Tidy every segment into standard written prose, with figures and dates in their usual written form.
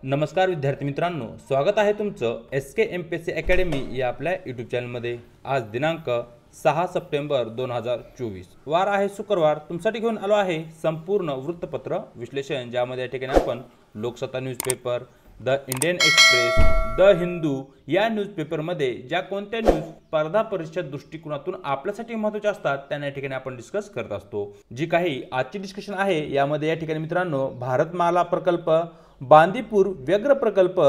नमस्कार विद्यार्थी मित्रांनो, स्वागत आहे तुमचं SK MPSC अकॅडमी या आपल्या यूट्यूब चॅनलमध्ये। आज दिनांक 6 सप्टेंबर 2024 वार आहे शुक्रवार। तुमच्यासाठी घेऊन आलो आहे संपूर्ण वृत्तपत्र विश्लेषण, ज्यामध्ये या ठिकाणी आपण Loksatta newspaper, the Indian express, the Hindu या न्यूजपेपरमध्ये ज्या कोणत्या न्यूज स्पर्धा परीक्षा दृष्टिकोनातून आपल्यासाठी महत्त्वाच्या असतात त्यांना या ठिकाणी आपण डिस्कस करत असतो। जी काही आजची डिस्कशन आहे यामध्ये या ठिकाणी मित्रांनो भारतमाला प्रकल्प, बांदीपूर व्यग्र प्रकल्प,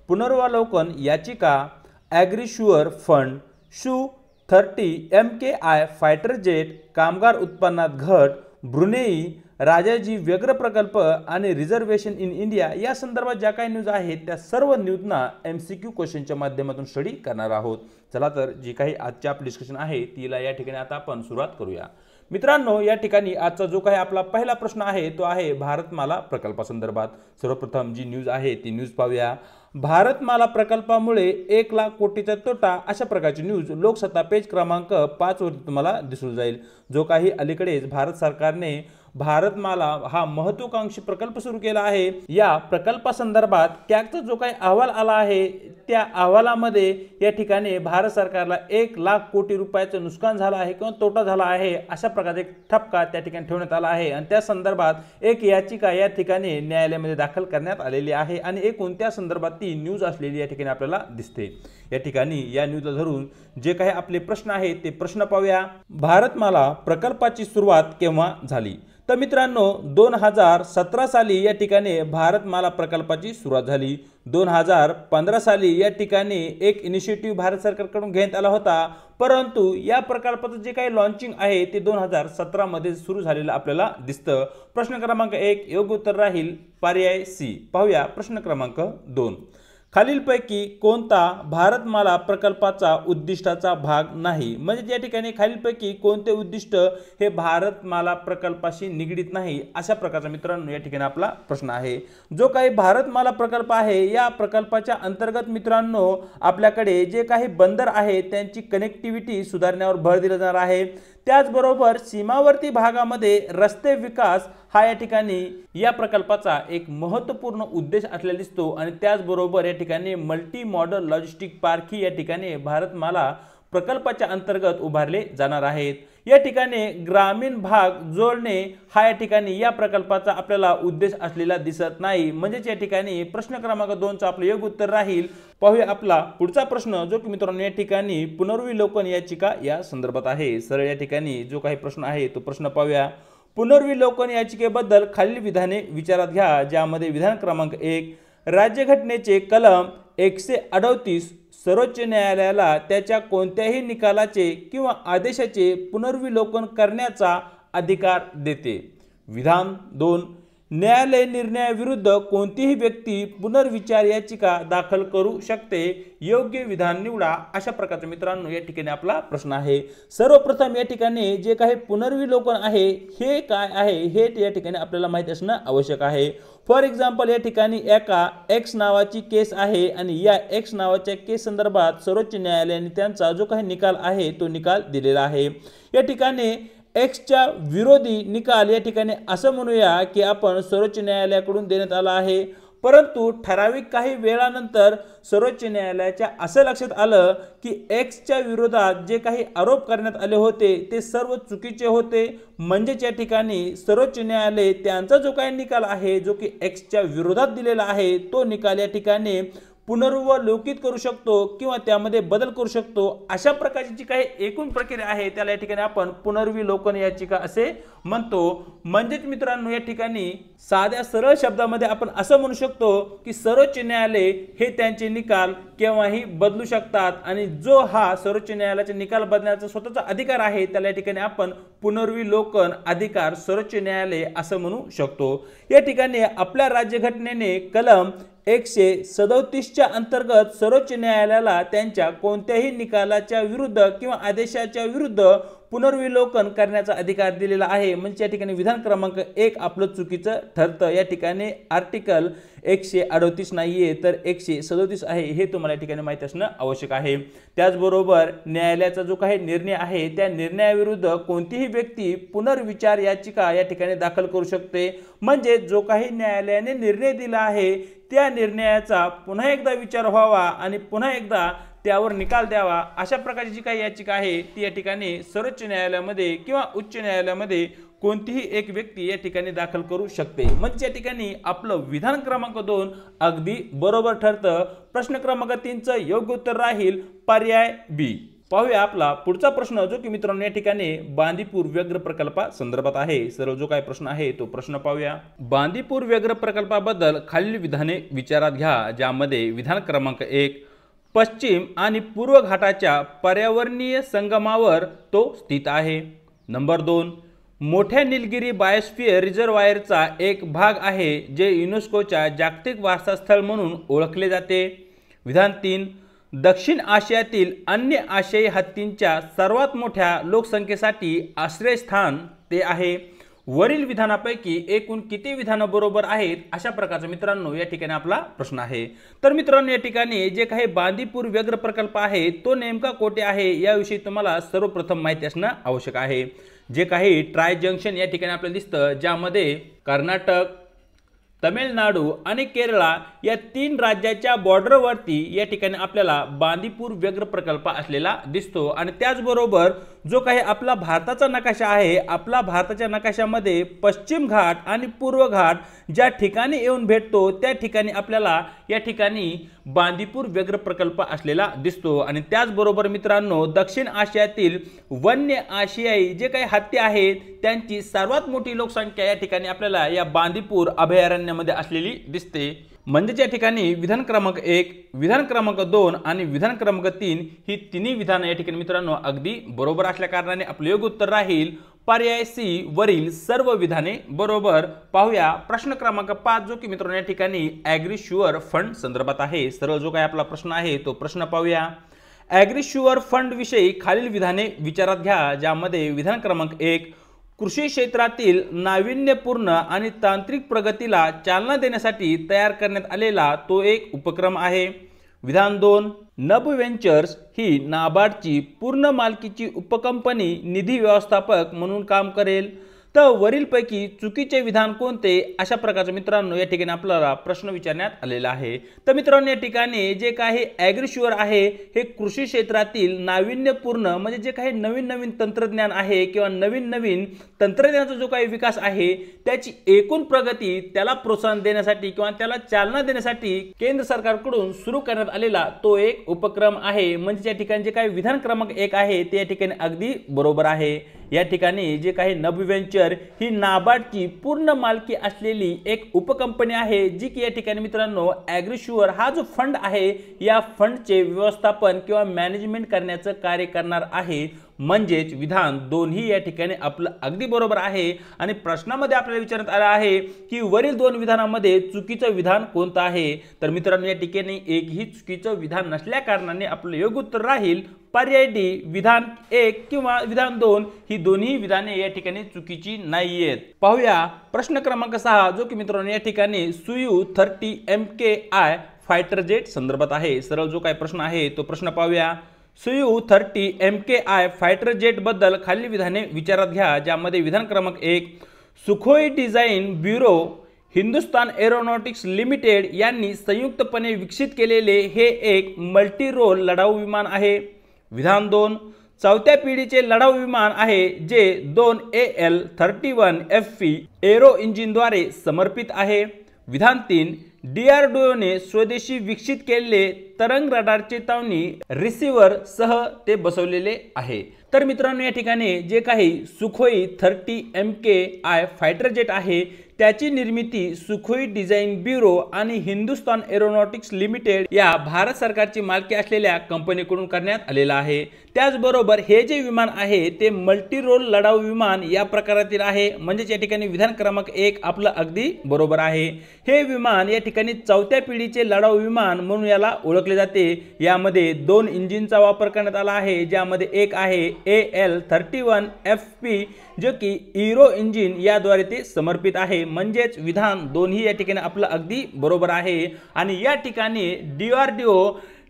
पुनर्वालोकन याचिका, ॲग्रिशुअर फंड, शू-30 MKI फायटर जेट, कामगार उत्पन्नात घट, ब्रुनेई, राजाजी व्यग्र प्रकल्प आणि रिझर्वेशन इन इंडिया या संदर्भात ज्या काही न्यूज आहेत त्या सर्व न्यूजना MCQ क्वेश्चनच्या माध्यमातून स्टडी करणार आहोत। चला तर जी काही आजची आपली डिस्कशन आहे तिला या ठिकाणी आता आपण सुरुवात करूया। मित्रांनो, या ठिकाणी आजचा जो काही आपला पहिला प्रश्न आहे तो आहे भारतमाला प्रकल्पासंदर्भात। सर्वप्रथम जी न्यूज आहे ती न्यूज पाहूया। भारतमाला प्रकल्पामुळे 1 लाख कोटीचा तोटा, अशा प्रकारची न्यूज लोकसत्ता पेज क्रमांक 5 वरती तुम्हाला दिसून जाईल। जो काही अलीकडेच भारत सरकारने भारतमाला हा महत्त्वाकांक्षी प्रकल्प सुरू केला आहे, या प्रकल्पासंदर्भात कॅगचा जो काही अहवाल आला आहे त्या अहवालामध्ये या ठिकाणी भारत सरकारला 1 लाख कोटी रुपयाचं नुकसान झालं आहे किंवा तोटा झाला आहे, अशा प्रकारचा एक ठपका त्या ठिकाणी ठेवण्यात आला आहे आणि त्या संदर्भात एक याचिका या ठिकाणी न्यायालयामध्ये दाखल करण्यात आलेली आहे आणि एकूण त्या संदर्भात ती न्यूज असलेली या ठिकाणी आपल्याला दिसते। या ठिकाणी या न्यूजला धरून जे काही आपले प्रश्न आहेत ते प्रश्न पाहूया। भारतमाला प्रकल्पाची सुरुवात केव्हा झाली? तर मित्रांनो 2017 साली या ठिकाणी भारतमाला प्रकल्पाची सुरुवात झाली। 2015 साली या ठिकाणी एक इनिशिएटिव्ह भारत सरकारकडून घेण्यात आला होता, परंतु या प्रकल्पाचं जे काही लॉन्चिंग आहे ते 2017 मध्ये सुरू झालेलं आपल्याला दिसतं। प्रश्न क्रमांक 1 योग्य उत्तर राहील पर्याय C। पाहूया प्रश्न क्रमांक 2। खालीलपैकी कोणता भारतमाला प्रकल्पाचा उद्दिष्टाचा भाग नाही? म्हणजे या ठिकाणी खालीलपैकी कोणते उद्दिष्ट हे भारतमाला प्रकल्पाशी निगडीत नाही, अशा प्रकारचा मित्रांनो या ठिकाणी आपला प्रश्न आहे। जो काही भारतमाला प्रकल्प आहे या प्रकल्पाच्या अंतर्गत मित्रांनो आपल्याकडे जे काही बंदर आहे त्यांची कनेक्टिव्हिटी सुधारण्यावर भर दिला जाणार आहे। त्याचबरोबर सीमावर्ती भागामध्ये रस्ते विकास हा या ठिकाणी या प्रकल्पाचा एक महत्त्वपूर्ण उद्देश असलेला दिसतो आणि त्याचबरोबर या ठिकाणी मल्टी मॉडल लॉजिस्टिक पार्क ही या ठिकाणी भारतमाला प्रकल्पाच्या अंतर्गत उभारले जाणार आहेत। या ठिकाणी ग्रामीण भाग जोडणे हा या ठिकाणी या प्रकल्पाचा आपल्याला उद्देश असलेला दिसत नाही, म्हणजेच या ठिकाणी प्रश्न क्रमांक 2 चा आपलं योग्य उत्तर राहील। पाहूया आपला पुढचा प्रश्न, जो की मित्रांनो या ठिकाणी पुनर्विलोकन याचिका या संदर्भात आहे। सरळ या ठिकाणी जो काही प्रश्न आहे तो प्रश्न पाहूया। पुनर्विलोकन याचिकेबद्दल खालील विधाने विचारात घ्या, ज्यामध्ये विधान क्रमांक 1 राज्यघटनेचे कलम 138 सर्वोच्च न्यायालयाला त्याच्या कोणत्याही निकालाचे किंवा आदेशाचे पुनर्विलोकन करण्याचा अधिकार देते। विधान 2 न्यायालय निर्णयाविरुद्ध कोणतीही व्यक्ती पुनर्विचार याचिका दाखल करू शकते। योग्य विधान निवडा, अशा प्रकारचा मित्रांनो या ठिकाणी आपला प्रश्न आहे। सर्वप्रथम या ठिकाणी जे काही पुनर्विलोकन आहे हे काय आहे हे या ठिकाणी आपल्याला माहिती असणं आवश्यक आहे। फॉर एक्झाम्पल या ठिकाणी एका X नावाची केस आहे आणि या X नावाच्या केस संदर्भात सर्वोच्च न्यायालयाने त्यांचा जो काही निकाल आहे तो निकाल दिलेला आहे। या ठिकाणी Xच्या विरोधी निकाल या ठिकाणी असं म्हणूया की आपण सर्वोच्च न्यायालयाकडून देण्यात आला आहे, परंतु ठराविक काही वेळानंतर सर्वोच्च न्यायालयाच्या असं लक्षात आलं की Xच्या विरोधात जे काही आरोप करण्यात आले होते ते सर्व चुकीचे होते, म्हणजेच या ठिकाणी सर्वोच्च न्यायालय त्यांचा जो काही निकाल आहे जो की Xच्या विरोधात दिलेला आहे तो निकाल या ठिकाणी पुनर्वलोकित करू शकतो किंवा त्यामध्ये बदल करू शकतो। अशा प्रकारची जी काही एकूण प्रक्रिया आहे त्याला या ठिकाणी आपण पुनर्विलोकन याचिका असे म्हणतो। म्हणजेच मित्रांनो या ठिकाणी साध्या सरळ शब्दामध्ये आपण असं म्हणू शकतो की सर्वोच्च न्यायालय हे त्यांचे निकाल केव्हाही बदलू शकतात आणि जो हा सर्वोच्च न्यायालयाचे निकाल बदलण्याचा स्वतःचा अधिकार आहे त्याला या ठिकाणी आपण पुनर्विलोकन अधिकार सर्वोच्च न्यायालय असं म्हणू शकतो। या ठिकाणी आपल्या राज्यघटनेने कलम 137 अंतर्गत सर्वोच्च न्यायालयाला त्यांच्या कोणत्याही निकालाच्या विरुद्ध किंवा आदेशाच्या विरुद्ध पुनर्विलोकन करण्याचा अधिकार दिलेला आहे। म्हणजे या ठिकाणी विधान क्रमांक 1 आपलं चुकीचं ठरतं। या ठिकाणी आर्टिकल 138 नाहीये तर 137 आहे, हे तुम्हाला या ठिकाणी माहिती असणं आवश्यक आहे। त्याचबरोबर न्यायालयाचा जो काही निर्णय आहे त्या निर्णयाविरुद्ध कोणतीही व्यक्ती पुनर्विचार याचिका या ठिकाणी दाखल करू शकते। म्हणजे जो काही न्यायालयाने निर्णय दिला आहे त्या निर्णयाचा पुन्हा एकदा विचार व्हावा आणि पुन्हा एकदा त्यावर निकाल द्यावा, अशा प्रकारची जी काही याचिका आहे ती या ठिकाणी सर्वोच्च न्यायालयामध्ये किंवा उच्च न्यायालयामध्ये कोणतीही एक व्यक्ती या ठिकाणी दाखल करू शकते। म्हणजे या ठिकाणी आपलं विधान क्रमांक 2 अगदी बरोबर ठरतं। प्रश्न क्रमांक 3 चं योग्य उत्तर राहील पर्याय बी। पाहूया आपला पुढचा प्रश्न, जो की मित्रांनो या ठिकाणी बांदीपूर व्याघ्र प्रकल्पा संदर्भात आहे। सर्व जो काही प्रश्न आहे तो प्रश्न पाहूया। बांदीपूर व्याघ्र प्रकल्पाबद्दल खालील विधाने विचारात घ्या, ज्यामध्ये विधान क्रमांक 1, पश्चिम आणि पूर्व घाटाच्या पर्यावरणीय संगमावर तो स्थित आहे। नंबर 2, मोठ्या निलगिरी बायोस्फियर रिझर्वायरचा एक भाग आहे, जे युनेस्कोच्या जागतिक वारसा स्थळ म्हणून ओळखले जाते। विधान 3, दक्षिण आशियातील अन्य आशियाई हत्तींच्या सर्वात मोठ्या लोकसंख्येसाठी आश्रयस्थान ते आहे। वरील विधानापैकी एकूण किती विधानं बरोबर आहेत, अशा प्रकारचा मित्रांनो या ठिकाणी आपला प्रश्न आहे। तर मित्रांनो या ठिकाणी जे काही बांदीपूर व्याघ्र प्रकल्प आहे तो नेमका कोठे आहे याविषयी तुम्हाला सर्वप्रथम माहिती असणं आवश्यक आहे। जे काही ट्राय जंक्शन या ठिकाणी आपल्याला दिसतं, ज्यामध्ये कर्नाटक, तमिळनाडू आणि केरळा या 3 राज्याच्या बॉर्डरवरती या ठिकाणी आपल्याला बांदीपूर व्याघ्र प्रकल्प असलेला दिसतो। आणि त्याचबरोबर जो काही आपला भारताचा नकाशा आहे, आपला भारताच्या नकाशामध्ये पश्चिम घाट आणि पूर्व घाट ज्या ठिकाणी येऊन भेटतो त्या ठिकाणी आपल्याला या ठिकाणी बांदीपूर व्याघ्र प्रकल्प असलेला दिसतो। आणि त्याचबरोबर मित्रांनो दक्षिण आशियातील वन्य आशियाई जे काही हत्ती आहेत त्यांची सर्वात मोठी लोकसंख्या या ठिकाणी आपल्याला या बांदीपूर अभयारण्यामध्ये असलेली दिसते। म्हणजे या ठिकाणी विधान क्रमांक 1, विधान क्रमांक 2 आणि विधान क्रमांक 3 ही तिन्ही विधानं या ठिकाणी मित्रांनो अगदी बरोबर असल्या कारणाने आपलं योग्य उत्तर राहील पर्याय सी, वरील सर्व विधाने बरोबर। पाहूया प्रश्न क्रमांक 5, जो की मित्रांनो या ठिकाणी ॲग्रीश्युअर फंड संदर्भात आहे। सरळ जो काही आपला प्रश्न आहे तो प्रश्न पाहूया। ॲग्रीश्युअर फंड विषयी खालील विधाने विचारात घ्या, ज्यामध्ये विधान क्रमांक 1, कृषी क्षेत्रातील नाविन्यपूर्ण आणि तांत्रिक प्रगतीला चालना देण्यासाठी तयार करण्यात आलेला तो एक उपक्रम आहे। विधान 2, नभ व्हेंचर्स ही नाबार्डची पूर्ण मालकीची उपकंपनी निधी व्यवस्थापक म्हणून काम करेल। तर वरीलपैकी चुकीचे विधान कोणते, अशा प्रकारचे मित्रांनो या ठिकाणी आपल्याला प्रश्न विचारण्यात आलेला आहे। तर मित्रांनो या ठिकाणी जे काही ॲग्रीश्युअर आहे हे कृषी क्षेत्रातील नाविन्यपूर्ण म्हणजे जे काही नवीन नवीन तंत्रज्ञान आहे किंवा नवीन नवीन तंत्रज्ञानाचा जो काही विकास आहे त्याची एकूण प्रगती त्याला प्रोत्साहन देण्यासाठी किंवा त्याला चालना देण्यासाठी केंद्र सरकारकडून सुरू करण्यात आलेला तो एक उपक्रम आहे। म्हणजे या ठिकाणी जे काही विधान क्रमांक 1 आहे ते या ठिकाणी अगदी बरोबर आहे। या ठिकाणी जे काही नभ व्हेंचर ही नाबार्डची पूर्ण मालकी असलेली एक उपकंपनी आहे, जी की या ठिकाणी मित्रांनो ॲग्रीश्युअर हा जो फंड आहे या फंडचे व्यवस्थापन किंवा मॅनेजमेंट करण्याचं कार्य करणार आहे। म्हणजेच विधान 2 ही या ठिकाणी आपलं अगदी बरोबर आहे। आणि प्रश्नामध्ये आपल्याला विचारण्यात आलं आहे की वरील 2 विधानामध्ये चुकीचं विधान कोणतं आहे। तर मित्रांनो या ठिकाणी एकही चुकीचं विधान नसल्या कारणाने आपलं योग्य उत्तर राहील पर्याय डी, विधान 1 किंवा विधान 2 ही दोन्ही विधाने या ठिकाणी चुकीची नाहीयेत। पाहूया प्रश्न क्रमांक 6, जो की मित्रांनो या ठिकाणी Su-30 MKI फायटर जेट संदर्भात आहे। सरळ जो काही प्रश्न आहे तो प्रश्न पाहूया। Su-30 MKI फायटर जेट बद्दल खालील विधाने विचारात घ्या, ज्यामध्ये विधान क्रमांक 1, Sukhoi design bureau, Hindustan aeronautics limited यांनी संयुक्तपणे विकसित केलेले हे एक मल्टी रोल लढाऊ विमान आहे। विधान 2, चौथ्या पिढीचे लढाऊ विमान आहे जे 2 AL-31 FP एरो इंजिनद्वारे समर्पित आहे। विधान 3, DRDOने स्वदेशी विकसित केलेले तरंग रडार चेतावणी रिसीव्हर सह ते बसवलेले आहे। तर मित्रांनो या ठिकाणी जे काही सुखोई 30 MKI फायटर जेट आहे त्याची निर्मिती सुखोई डिझाइन ब्युरो आणि हिंदुस्तान एरोनॉटिक्स लिमिटेड या भारत सरकारची मालकी असलेल्या कंपनीकडून करण्यात आलेला आहे। त्याचबरोबर हे जे विमान आहे ते मल्टी रोल लढाऊ विमान या प्रकारातील आहे। म्हणजे या ठिकाणी विधान क्रमांक 1 आपलं अगदी बरोबर आहे। हे विमान या ठिकाणी चौथ्या पिढीचे लढाऊ विमान म्हणून याला ओळखले जाते। यामध्ये 2 इंजिनचा वापर करण्यात आला आहे, ज्यामध्ये एक आहे AL-31 FP जो की एरो इंजिन याद्वारे ते समर्पित आहे। म्हणजेच विधान 2 ही या ठिकाणी आपलं अगदी बरोबर आहे। आणि या ठिकाणी DRDO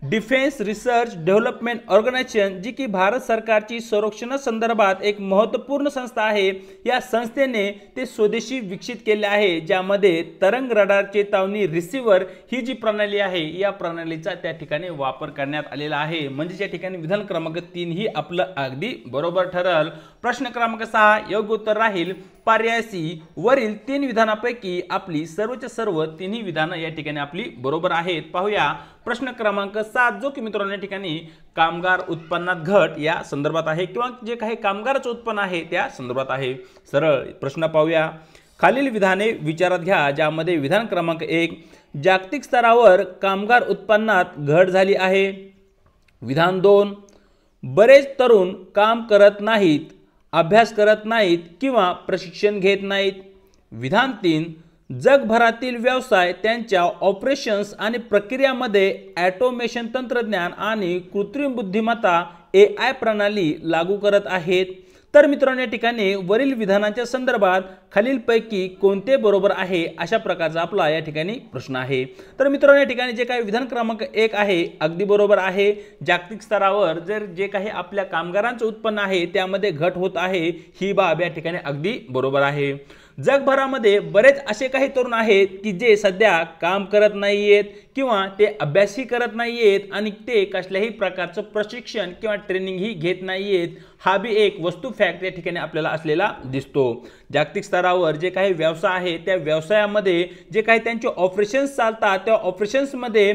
defence research development organisation, जी की भारत सरकारची संरक्षणासंदर्भात एक महत्त्वपूर्ण संस्था आहे, या संस्थेने ते स्वदेशी विकसित केले आहे, ज्यामध्ये तरंग रडार चेतावणी रिसीव्हर ही जी प्रणाली आहे या प्रणालीचा त्या ठिकाणी वापर करण्यात आलेला आहे। म्हणजे या ठिकाणी विधान क्रमांक 3 ही आपलं अगदी बरोबर ठरल। प्रश्न क्रमांक 6 योग्य उत्तर राहील पर्याय सी। वरील 3 विधानापैकी आपली सर्वच्या सर्व तिन्ही विधानं या ठिकाणी आपली बरोबर आहेत। पाहूया प्रश्न क्रमांक 7 जो की मित्रांनो या ठिकाणी कामगार उत्पन्नात घट या संदर्भात आहे किंवा जे काही कामगाराचं उत्पन्न आहे त्या संदर्भात आहे। सरळ प्रश्न पाहूया। खालील विधाने विचारात घ्या, ज्यामध्ये विधान क्रमांक 1 जागतिक स्तरावर कामगार उत्पन्नात घट झाली आहे। विधान 2 बरेच तरुण काम करत नाहीत, अभ्यास करत नाहीत किंवा प्रशिक्षण घेत नाहीत। विधान 3 जगभरातील व्यवसाय त्यांच्या ऑपरेशन्स आणि प्रक्रियामध्ये ऑटोमेशन तंत्रज्ञान आणि कृत्रिम बुद्धिमत्ता AI प्रणाली लागू करत आहेत। तर मित्रांनो या ठिकाणी वरील विधानांच्या संदर्भात खालीलपैकी कोणते बरोबर आहे अशा प्रकारचा आपला या ठिकाणी प्रश्न आहे। तर मित्रांनो या ठिकाणी जे काही विधान क्रमांक 1 आहे अगदी बरोबर आहे। जागतिक स्तरावर जर जे काही आपल्या कामगारांचं उत्पन्न आहे त्यामध्ये घट होत आहे ही बाब या ठिकाणी अगदी बरोबर आहे। जगभरामध्ये बरेच असे काही तरुण आहेत की जे सध्या काम करत नाहीयेत किंवा ते अभ्यासही करत नाहीयेत आणि ते कसल्याही प्रकारचं प्रशिक्षण किंवा ट्रेनिंग ही घेत नाहीयेत। हा बी एक वस्तू फॅक्ट या ठिकाणी आपल्याला असलेला दिसतो। जागतिक स्तरावर जे काही व्यवसाय आहे त्या व्यवसायामध्ये जे काही त्यांचे ऑपरेशन्स चालतात त्या ऑपरेशन्समध्ये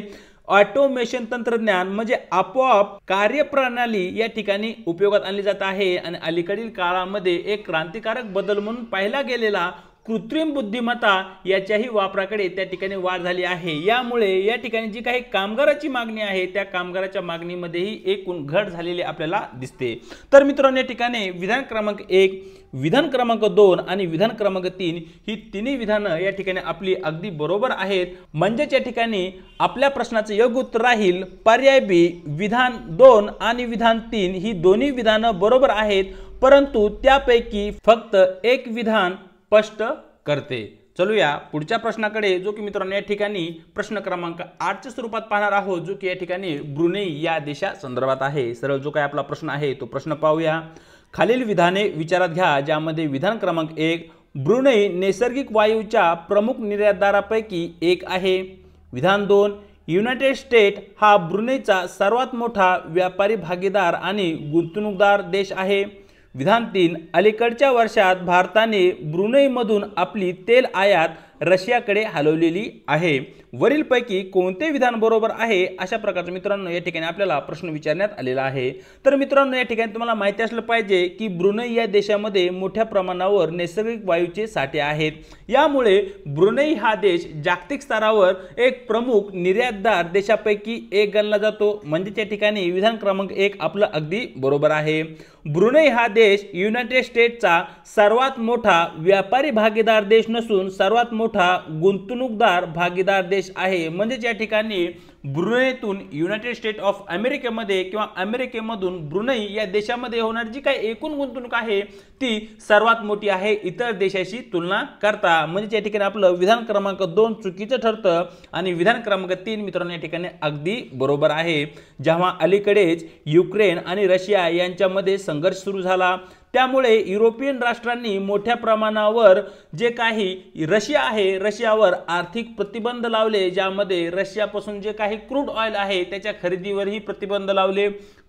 ऑटोमेशन तंत्रज्ञान म्हणजे आपोआप कार्यप्रणाली या ठिकाणी उपयोगात आणली जात आहे आणि अलीकडील काळामध्ये एक क्रांतिकारक बदल म्हणून पाहिला गेलेला कृत्रिम बुद्धिमत्ता याच्याही वापराकडे त्या ठिकाणी वाढ झाली आहे। यामुळे या ठिकाणी जी काही कामगाराची मागणी आहे त्या कामगाराच्या मागणीमध्येही एकूण घट झालेली आपल्याला दिसते। तर मित्रांनो या ठिकाणी विधान क्रमांक 1 विधान क्रमांक 2 आणि विधान क्रमांक 3 ही तिन्ही विधानं या ठिकाणी आपली अगदी बरोबर आहेत। म्हणजेच या ठिकाणी आपल्या प्रश्नाचं योग्य उत्तर राहील पर्याय बी। विधान 2 आणि विधान 3 ही दोन्ही विधानं बरोबर आहेत, परंतु त्यापैकी फक्त एक विधान स्पष्ट करते। चलूया पुढच्या प्रश्नाकडे, जो की मित्रांनो या ठिकाणी प्रश्न क्रमांक 8 च्या स्वरूपात पाहणार आहोत, जो की या ठिकाणी ब्रुनेई या देशा संदर्भात आहे। सरळ जो काय आपला प्रश्न आहे तो प्रश्न पाहूया। खालील विधाने विचारात घ्या, ज्यामध्ये विधान क्रमांक 1 ब्रुनेई नैसर्गिक वायूच्या प्रमुख निर्यातदारापैकी एक आहे। विधान 2 युनायटेड स्टेट हा ब्रुनेईचा सर्वात मोठा व्यापारी भागीदार आणि गुंतवणूकदार देश आहे। विधान 3 अलीकडच्या वर्षात भारताने ब्रुनेईमधून आपली तेल आयात रशियाकडे हलवलेली आहे। वरीलपैकी कोणते विधान बरोबर आहे अशा प्रकारचे मित्रांनो या ठिकाणी आपल्याला प्रश्न विचारण्यात आलेला आहे। तर मित्रांनो या ठिकाणी तुम्हाला माहिती असलं पाहिजे की ब्रुनेई या देशामध्ये मोठ्या प्रमाणावर नैसर्गिक वायूचे साठे आहेत। यामुळे ब्रुनेई हा देश जागतिक स्तरावर एक प्रमुख निर्यातदार देशापैकी एक गणला जातो। म्हणजे या ठिकाणी विधान क्रमांक 1 आपलं अगदी बरोबर आहे। ब्रुनेई हा देश युनायटेड स्टेट्सचा सर्वात मोठा व्यापारी भागीदार देश नसून सर्वात मोठा गुंतवणूकदार भागीदार देश आहे। म्हणजे या ठिकाणी ब्रुनेईतून युनायटेड स्टेट ऑफ अमेरिकेमध्ये किंवा अमेरिकेमधून ब्रुनेई या देशामध्ये होणारी जी काही एकूण गुंतवणूक आहे ती सर्वात मोठी आहे इतर देशाशी तुलना करता। म्हणजे या ठिकाणी आपलं विधान क्रमांक 2 चुकीचं ठरतं आणि विधान क्रमांक 3 मित्रांनो या ठिकाणी अगदी बरोबर आहे। जेव्हा अलीकडेच युक्रेन आणि रशिया यांच्यामध्ये संघर्ष सुरू झाला त्यामुळे युरोपियन राष्ट्रांनी मोठ्या प्रमाणावर जे काही रशिया आहे रशियावर आर्थिक प्रतिबंध लावले, ज्यामध्ये रशियापासून जे काही क्रूड ऑइल आहे त्याच्या खरेदीवरही प्रतिबंध लावले।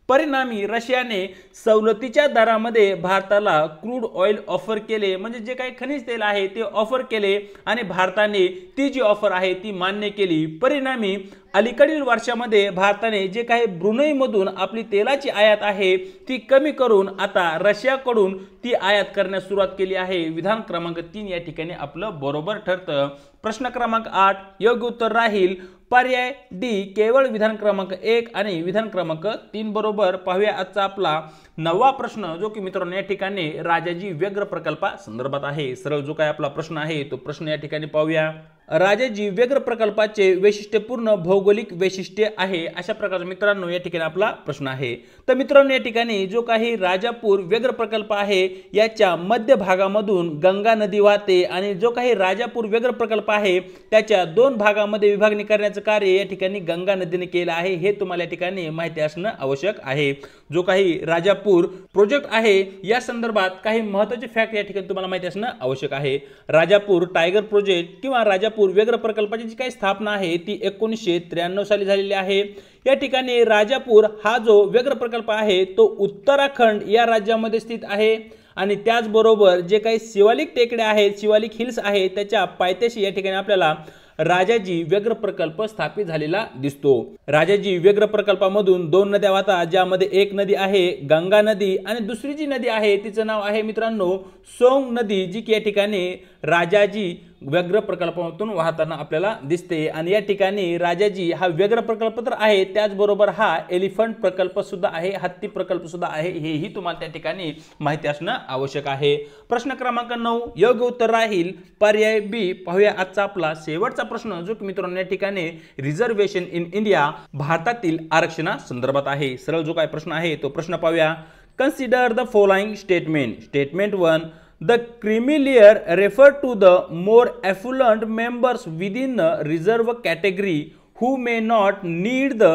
परिणामी रशियाने सवलतीच्या दरामध्ये भारताला क्रूड ऑइल ऑफर केले, म्हणजे जे काही खनिज तेल आहे ते ऑफर केले आणि भारताने ती जी ऑफर आहे ती मान्य केली। परिणामी अलीकडील वर्षामध्ये भारताने जे काही ब्रुनेईमधून आपली तेलाची आयात आहे ती कमी करून आता रशियाकडून ती आयात करण्यास सुरुवात केली आहे। विधान क्रमांक 3 या ठिकाणी आपलं बरोबर ठरतं। प्रश्न क्रमांक 8 योग्य उत्तर राहील पर्याय डी। केवळ विधान क्रमांक 1 आणि विधान क्रमांक 3 बरोबर। पाहूया आजचा आपला 9वा प्रश्न, जो की मित्रांनो या ठिकाणी राजाजी व्यग्र प्रकल्पा संदर्भात आहे। सरळ जो काय आपला प्रश्न आहे तो प्रश्न या ठिकाणी पाहूया। राजाजी व्याघ्र प्रकल्पाचे वैशिष्ट्यपूर्ण भौगोलिक वैशिष्ट्य आहे, अशा प्रकारचा मित्रांनो या ठिकाणी आपला प्रश्न आहे। तर मित्रांनो या ठिकाणी जो काही राजापूर व्याघ्र प्रकल्प आहे याच्या मध्य भागामधून गंगा नदी वाहते आणि जो काही राजापूर व्याघ्र प्रकल्प आहे त्याच्या दोन भागामध्ये विभागणी करण्याचे कार्य या ठिकाणी गंगा नदीने केले आहे, हे तुम्हाला या ठिकाणी माहिती असणे आवश्यक आहे। जो काही राजापूर प्रोजेक्ट आहे या संदर्भात काही महत्त्वाचे फॅक्ट या ठिकाणी तुम्हाला माहिती असणे आवश्यक आहे। राजापूर टायगर प्रोजेक्ट किंवा राजापूर व्याघ्र प्रकल्पाची जी काही स्थापना आहे ती 1993 साली झालेली आहे। या ठिकाणी राजापूर हा जो व्याघ्र प्रकल्प आहे तो उत्तराखंड या राज्यामध्ये स्थित आहे आणि त्याचबरोबर जे काही शिवालिक टेकड्या आहेत, शिवालिक हिल्स आहेत, त्याच्या पायथ्याशी या ठिकाणी आपल्याला राजाजी व्याघ्र प्रकल्प स्थापित झालेला दिसतो। राजाजी व्याघ्र प्रकल्पामधून दोन नद्या वाहतात, ज्यामध्ये एक नदी आहे गंगा नदी आणि दुसरी जी नदी आहे तिचं नाव आहे मित्रांनो सोंग नदी, जी की या ठिकाणी राजाजी व्याघ्र प्रकल्पातून वाहताना आपल्याला दिसते। आणि या ठिकाणी राजाजी हा व्याघ्र प्रकल्प तर आहे, त्याचबरोबर हा एलिफंट प्रकल्प सुद्धा आहे, हत्ती प्रकल्प सुद्धा आहे, हेही तुम्हाला त्या ठिकाणी माहिती असणे आवश्यक आहे। प्रश्न क्रमांक 9 योग्य उत्तर राहील पर्याय बी। पाहूया आजचा आपला शेवटचा प्रश्न, जो की मित्रांनो या ठिकाणी रिझर्वेशन इन इंडिया भारतातील आरक्षणा संदर्भात आहे। सरळ जो काय प्रश्न आहे तो प्रश्न पाहूया। Consider the following statement. Statement 1, the creamy layer refer to the more affluent members within the reserve category who may not need the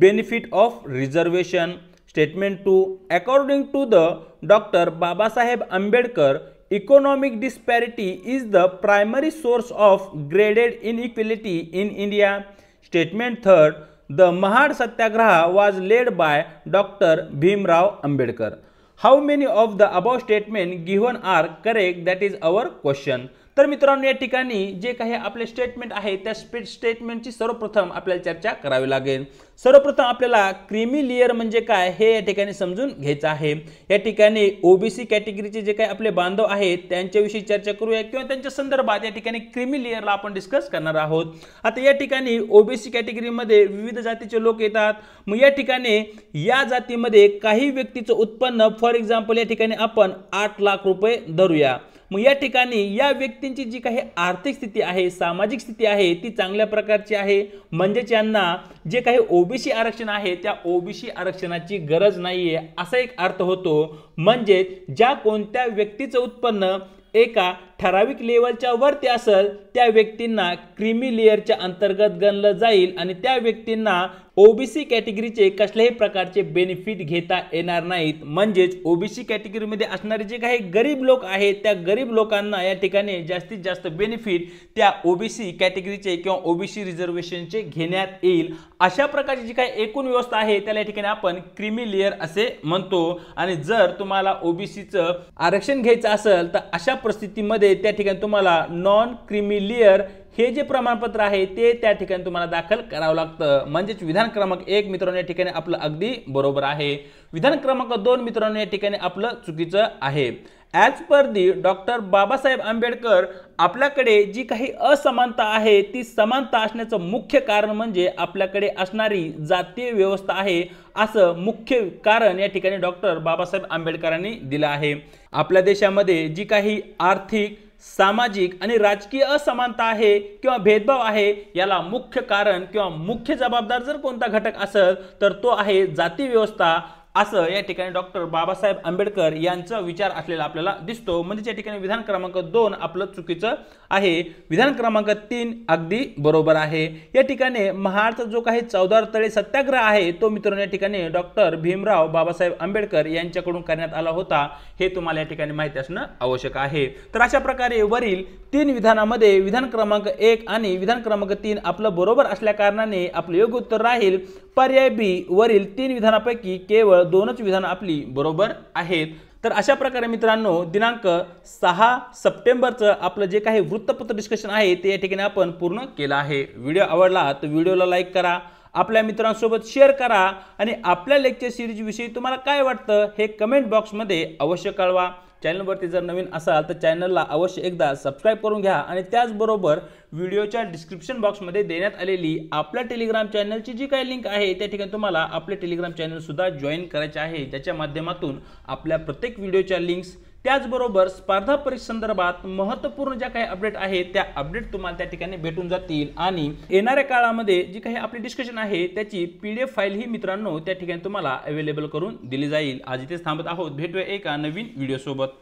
benefit of reservation. Statement 2, according to the Dr. Babasaheb Ambedkar, economic disparity is the primary source of graded inequality in India. Statement 3, the Mahad Satyagraha was led by Dr. Bhimrao Ambedkar. How many of the above statement given are correct? That is our question. तर मित्रांनो या ठिकाणी जे काही आपले statement आहे त्या स्टेटमेंटची सर्वप्रथम आपल्याला चर्चा करावी लागेल। सर्वप्रथम आपल्याला क्रीमी लेयर म्हणजे काय हे या ठिकाणी समजून घ्यायचं आहे। या ठिकाणी ओबीसी कॅटेगरीचे जे काही आपले बांधव आहेत त्यांच्याविषयी चर्चा करूया किंवा त्यांच्या संदर्भात या ठिकाणी क्रीमी लेयरला आपण डिस्कस करणार आहोत। आता या ठिकाणी ओबीसी कॅटेगरीमध्ये विविध जातीचे लोक येतात। मग या ठिकाणी या जातीमध्ये काही व्यक्तीचं उत्पन्न फॉर एक्झाम्पल या ठिकाणी आपण 8 लाख रुपये धरूया। मग या ठिकाणी या व्यक्तींची जी काही आर्थिक स्थिती आहे, सामाजिक स्थिती आहे ती चांगल्या प्रकारची आहे, म्हणजेच यांना जे काही ओबीसी आरक्षण आहे त्या ओबीसी आरक्षणाची गरज नाहीये असा एक अर्थ होतो। म्हणजे ज्या कोणत्या व्यक्तीचं उत्पन्न एका ठराविक लेवलच्या वरती असेल त्या व्यक्तींना क्रीमी लेयरच्या अंतर्गत गणलं जाईल आणि त्या व्यक्तींना ओबीसी कॅटेगरीचे कसल्याही प्रकारचे बेनिफिट घेता येणार नाहीत। म्हणजेच ओबीसी कॅटेगरीमध्ये असणारे जे काही गरीब लोक आहेत त्या गरीब लोकांना या ठिकाणी जास्तीत जास्त बेनिफिट त्या ओबीसी कॅटेगरीचे किंवा ओबीसी रिझर्वेशनचे घेण्यात येईल। अशा प्रकारची जी काही एकूण व्यवस्था आहे त्याला या ठिकाणी आपण क्रीमी लेयर असे म्हणतो। आणि जर तुम्हाला ओबीसीचं आरक्षण घ्यायचं असेल तर अशा परिस्थितीमध्ये त्या ठिकाणी तुम्हाला नॉन क्रीमी लेयर हे जे प्रमाणपत्र आहे ते त्या ठिकाणी तुम्हाला दाखल करावं लागतं। म्हणजेच विधान क्रमांक 1 मित्रांनो या ठिकाणी आपलं अगदी बरोबर आहे। विधान क्रमांक 2 मित्रांनो या ठिकाणी आपलं चुकीचं आहे। ॲज पर दी डॉक्टर बाबासाहेब आंबेडकर, आपल्याकडे जी काही असमानता आहे ती समानता असण्याचं मुख्य कारण म्हणजे आपल्याकडे असणारी जातीय व्यवस्था आहे, असं मुख्य कारण या ठिकाणी डॉक्टर बाबासाहेब आंबेडकरांनी दिलं आहे। आपल्या देशामध्ये जी काही आर्थिक, सामाजिक आणि राजकीय असमानता आहे किंवा भेदभाव आहे याला मुख्य कारण किंवा मुख्य जबाबदार जर कोणता घटक असेल तर तो आहे जाती व्यवस्था, असं या ठिकाणी डॉक्टर बाबासाहेब आंबेडकर यांचा विचार असलेला आपल्याला दिसतो। म्हणजे या ठिकाणी विधान क्रमांक 2 आपलं चुकीचं आहे। विधान क्रमांक 3 अगदी बरोबर आहे। या ठिकाणी महाडचा जो काही 14 तळे सत्याग्रह आहे तो मित्रांनो या ठिकाणी डॉक्टर भीमराव बाबासाहेब आंबेडकर यांच्याकडून करण्यात आला होता, हे तुम्हाला या ठिकाणी माहिती असणं आवश्यक आहे। तर अशा प्रकारे वरील 3 विधानामध्ये विधान क्रमांक 1 आणि विधान क्रमांक 3 आपलं बरोबर असल्या कारणाने आपलं योग्य उत्तर राहील पर्याय बी। वरील 3 विधानापैकी केवळ 2च विधान आपली बरोबर आहेत। तर अशा प्रकारे मित्रांनो दिनांक 6 सप्टेंबरचं आपलं जे काही वृत्तपत्र डिस्कशन आहे ते या ठिकाणी आपण पूर्ण केलं आहे। व्हिडिओ आवडला तर व्हिडिओला लाईक करा, आपल्या मित्रांसोबत शेअर करा आणि आपल्या लेक्चर सिरीज विषयी तुम्हाला काय वाटतं हे कमेंट बॉक्समध्ये अवश्य कळवा। चॅनलवरती जर नवीन असाल तर चॅनलला अवश्य एकदा सबस्क्राइब करून घ्या आणि त्याचबरोबर व्हिडिओच्या डिस्क्रिप्शन बॉक्समध्ये देण्यात आलेली आपल्या टेलिग्राम चॅनलची जी काही लिंक आहे त्या ठिकाणी तुम्हाला आपले टेलिग्राम चॅनल सुद्धा जॉईन करायचे आहे, ज्याच्या माध्यमातून आपल्या प्रत्येक व्हिडिओच्या लिंक्स त्याचबरोबर स्पर्धा परीक्षेसंदर्भात महत्त्वपूर्ण ज्या काही अपडेट आहेत त्या अपडेट तुम्हाला त्या ठिकाणी भेटून जातील आणि येणाऱ्या काळामध्ये जी काही आपली डिस्कशन आहे त्याची PDF फाईल ही मित्रांनो त्या ठिकाणी तुम्हाला अवेलेबल करून दिली जाईल। आज इथेच थांबत आहोत, भेटूया एका नवीन व्हिडिओ सोबत।